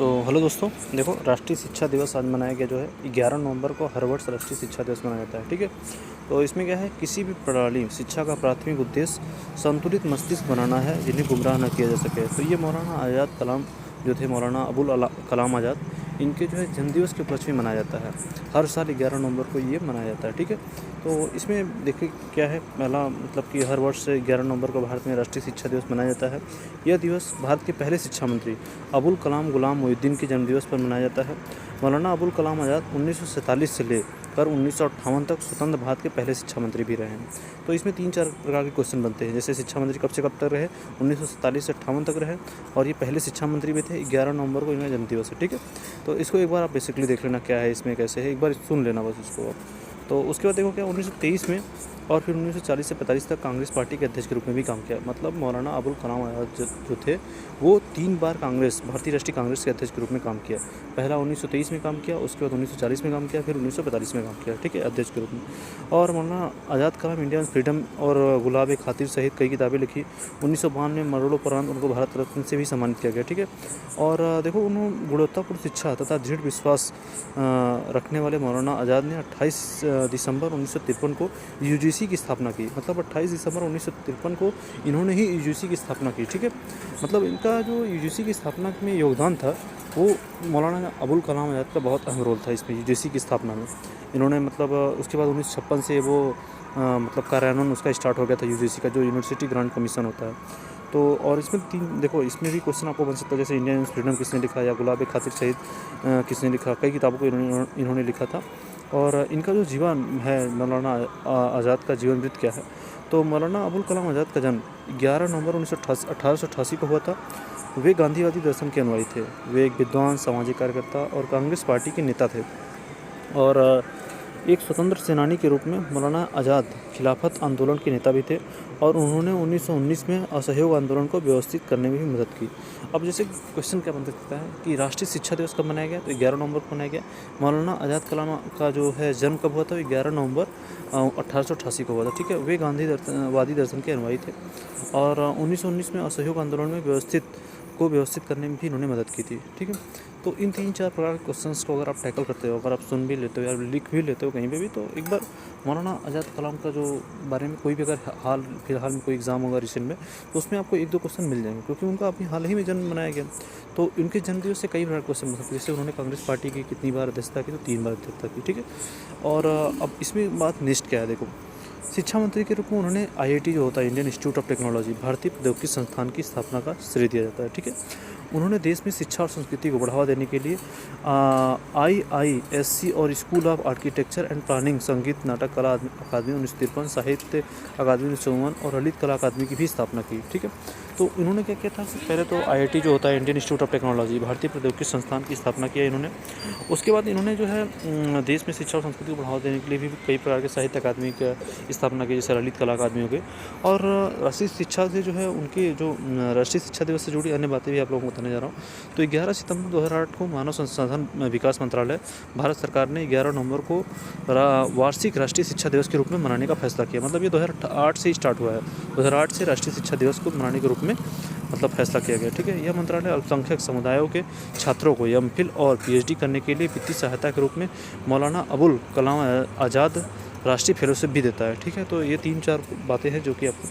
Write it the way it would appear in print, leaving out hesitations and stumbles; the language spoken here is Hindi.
हेलो दोस्तों, देखो राष्ट्रीय शिक्षा दिवस आज मनाया गया जो है 11 नवंबर को हर वर्ष राष्ट्रीय शिक्षा दिवस मनाया जाता है। ठीक है, तो इसमें क्या है, किसी भी प्रणाली शिक्षा का प्राथमिक उद्देश्य संतुलित मस्तिष्क बनाना है जिन्हें गुमराह न किया जा सके। तो ये मौलाना आज़ाद कलाम जो थे, मौलाना अबुल कलाम आज़ाद, इनके जो है जन्मदिवस के उपलक्ष्य में मनाया जाता है। हर साल 11 नवंबर को ये मनाया जाता है। ठीक है, तो इसमें देखिए क्या है, पहला मतलब कि हर वर्ष 11 नवंबर को भारत में राष्ट्रीय शिक्षा दिवस मनाया जाता है। यह दिवस भारत के पहले शिक्षा मंत्री अबुल कलाम गुलाम मोहिउद्दीन के जन्मदिवस पर मनाया जाता है। मौलाना अबुल कलाम आज़ाद 1947 से लेकर 1958 तक स्वतंत्र भारत के पहले शिक्षा मंत्री भी रहे हैं। तो इसमें 3-4 प्रकार के क्वेश्चन बनते हैं, जैसे शिक्षा मंत्री कब से कब तक रहे, 1947 से 58 तक रहे, और ये पहले शिक्षा मंत्री भी थे। 11 नवंबर को इनका जन्मदिवस है। ठीक है, तो इसको एक बार आप बेसिकली देख लेना क्या है इसमें, कैसे है, एक बार सुन लेना बस इसको। तो उसके बाद देखो क्या, 1923 में और फिर 1940 से 45 तक कांग्रेस पार्टी के अध्यक्ष के रूप में भी काम किया। मतलब मौलाना अबुल कलाम आज़ाद जो थे वो 3 बार भारतीय राष्ट्रीय कांग्रेस के अध्यक्ष के रूप में काम किया। पहला 1923 में काम किया, उसके बाद 1940 में काम किया, फिर 1945 में काम किया। ठीक है, अध्यक्ष के रूप में। और मौलाना आज़ाद कलाम इंडियन फ्रीडम और गुलाब खातिर सहित कई किताबें लिखी। 1952 में मरणोपरांत उनको भारत रत्न से भी सम्मानित किया गया। ठीक है, और देखो उन्होंने गुणवत्तापूर्ण शिक्षा तथा दृढ़ विश्वास रखने वाले मौलाना आज़ाद ने 28 दिसंबर 1953 को यूजीसी की स्थापना की। मतलब 28 दिसंबर 1953 को इन्होंने ही यूजीसी की स्थापना की। ठीक है, मतलब इनका जो यूजीसी की स्थापना में योगदान था वो मौलाना अबुल कलाम आज़ाद का बहुत अहम रोल था इसमें, यूजीसी की स्थापना में। इन्होंने मतलब उसके बाद 1956 से वो मतलब कार्यान्वयन उसका स्टार्ट हो गया था यूजीसी का, जो यूनिवर्सिटी ग्रांट कमीशन होता है। तो और इसमें 3 देखो, इसमें भी क्वेश्चन आपको बन सकता है, जैसे इंडियन फ्रीडम किसने लिखा, या गुलाब खातिर शहीद किसने लिखा। कई किताबों को इन्होंने लिखा था। और इनका जो जीवन है, मौलाना आज़ाद का जीवन वृत्त क्या है, तो मौलाना अबुल कलाम आज़ाद का जन्म 11 नवंबर 1888 को हुआ था। वे गांधीवादी दर्शन के अनुयायी थे। वे एक विद्वान, सामाजिक कार्यकर्ता और कांग्रेस पार्टी के नेता थे। और एक स्वतंत्र सेनानी के रूप में मौलाना आज़ाद खिलाफत आंदोलन के नेता भी थे, और उन्होंने 1919 में असहयोग आंदोलन को व्यवस्थित करने में भी मदद की। अब जैसे क्वेश्चन क्या बन सकता है कि राष्ट्रीय शिक्षा दिवस कब मनाया गया, तो 11 नवंबर को मनाया गया। मौलाना आज़ाद कलाम का जो है जन्म कब हुआ था, 11 नवंबर 1888 को हुआ था। ठीक है, वे गांधीवादी दर्शन के अनुयायी थे, और 1919 में असहयोग आंदोलन में व्यवस्थित करने में भी इन्होंने मदद की थी। ठीक है, तो इन 3-4 प्रकार के क्वेश्चंस को अगर आप टैकल करते हो, अगर आप सुन भी लेते हो या लिख भी लेते हो कहीं पे भी, तो एक बार मौलाना आज़ाद कलाम का जो बारे में कोई भी अगर फिलहाल में कोई एग्ज़ाम होगा रिसेंट में, तो उसमें आपको 1-2 क्वेश्चन मिल जाएंगे, क्योंकि उनका अभी हाल ही में जन्म मनाया गया। तो इनके जन्मदिवस से कई प्रकार क्वेश्चन बन सकते हैं, जैसे उन्होंने कांग्रेस पार्टी की कितनी बार अध्यक्षता की, तो 3 बार अध्यक्षता की। ठीक है, और अब इसमें बात नेक्स्ट क्या है, देखो शिक्षा मंत्री के रूप में उन्होंने IIT जो होता है, इंडियन इंस्टीट्यूट ऑफ टेक्नोलॉजी, भारतीय प्रौद्योगिकी संस्थान की स्थापना का श्रेय दिया जाता है। ठीक है, उन्होंने देश में शिक्षा और संस्कृति को बढ़ावा देने के लिए IISc और school of architecture and planning, संगीत नाटक कला अकादमी 1953, साहित्य अकादमी 1954 और ललित कला अकादमी की भी स्थापना की। ठीक है, तो इन्होंने क्या किया था, पहले तो IIT जो होता है, इंडियन इंस्टीट्यूट ऑफ टेक्नोलॉजी, भारतीय प्रौद्योगिकी संस्थान की स्थापना किया इन्होंने। उसके बाद इन्होंने जो है देश में शिक्षा और संस्कृति को बढ़ावा देने के लिए भी कई प्रकार के साहित्य अकादमी की स्थापना की, जैसे ललित कला अकादमी हो गई। और राष्ट्रीय शिक्षा से जो है उनके जो राष्ट्रीय शिक्षा दिवस से जुड़ी अन्य बातें भी आप लोगों को बताने जा रहा हूँ। तो 11 सितंबर 2008 को मानव संसाधन विकास मंत्रालय, भारत सरकार ने 11 नवंबर को वार्षिक राष्ट्रीय शिक्षा दिवस के रूप में मनाने का फैसला किया। मतलब ये 2008 से ही स्टार्ट हुआ है, 2008 से राष्ट्रीय शिक्षा दिवस को मनाने के रूप में मतलब फैसला किया गया। ठीक है, यह मंत्रालय अल्पसंख्यक समुदायों के छात्रों को MPhil और PhD करने के लिए वित्तीय सहायता के रूप में मौलाना अबुल कलाम आज़ाद राष्ट्रीय फेलोशिप भी देता है। ठीक है, तो ये 3-4 बातें हैं जो कि आपको